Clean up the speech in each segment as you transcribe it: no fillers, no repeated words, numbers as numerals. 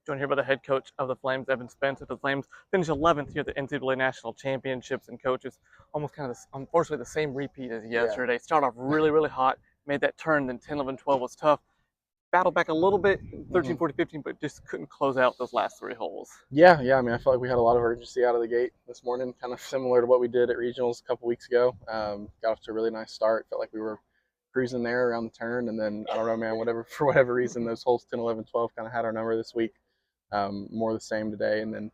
Joined here by the head coach of the Flames, Evan Spence. The Flames finished 11th here at the NCAA National Championships, and coaches almost kind of, unfortunately, the same repeat as Yeah. yesterday. Started off really, really hot, made that turn, then 10, 11, 12 was tough. Battled back a little bit, 13, 14, 15, but just couldn't close out those last three holes. Yeah. I mean, I felt like we had a lot of urgency out of the gate this morning, kind of similar to what we did at regionals a couple weeks ago. Got off to a really nice start. Felt like we were cruising there around the turn, and then I don't know, man. For whatever reason, those holes 10, 11, 12 kind of had our number this week. More the same today, and then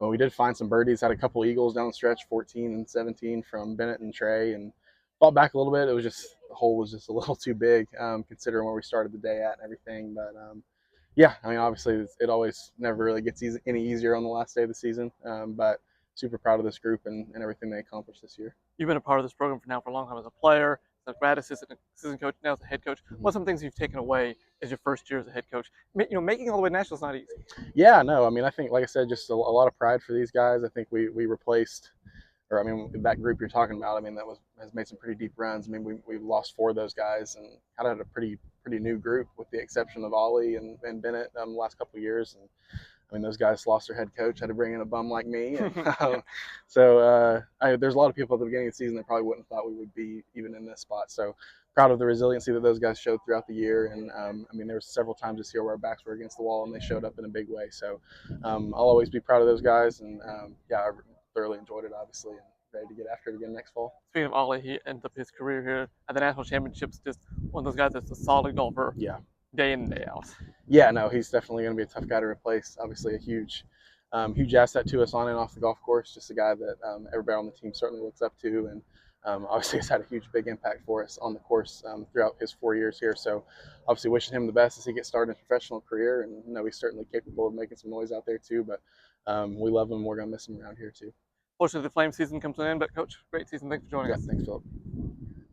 well, we did find some birdies. Had a couple eagles down the stretch, 14 and 17 from Bennett and Trey, and fought back a little bit. It was just the hole was just a little too big, considering where we started the day at and everything. But yeah, I mean, obviously, it always never really gets any easier on the last day of the season. But super proud of this group and everything they accomplished this year. You've been a part of this program for a long time as a player, as a grad assistant coach, now as a head coach. Mm-hmm. What's some things you've taken away as your first year as a head coach? Making it all the way to nationals is not easy. Yeah, no, I mean, I think, like I said, just a lot of pride for these guys. I think we replaced, or I mean, that group you're talking about, I mean, has made some pretty deep runs. I mean, we've lost four of those guys and kind of had a pretty new group, with the exception of Ollie and Bennett the last couple of years. And I mean, those guys lost their head coach, had to bring in a bum like me. And, there's a lot of people at the beginning of the season that probably wouldn't have thought we would be even in this spot. So proud of the resiliency that those guys showed throughout the year. And I mean, there was several times this year where our backs were against the wall and they showed up in a big way. So I'll always be proud of those guys. And yeah, I thoroughly enjoyed it, obviously, and ready to get after it again next fall. Speaking of Ollie, he ended up his career here at the National Championships, just one of those guys that's a solid golfer. Yeah. Day in and day out. Yeah, no, he's definitely going to be a tough guy to replace. Obviously, a huge asset to us on and off the golf course. Just a guy that everybody on the team certainly looks up to, and obviously has had a huge, big impact for us on the course throughout his 4 years here. So, obviously, wishing him the best as he gets started in his professional career. And he's certainly capable of making some noise out there too. But we love him. We're going to miss him around here too. Fortunately, the Flame season comes to an end. But Coach, great season. Thanks for joining us. Thanks, Philip.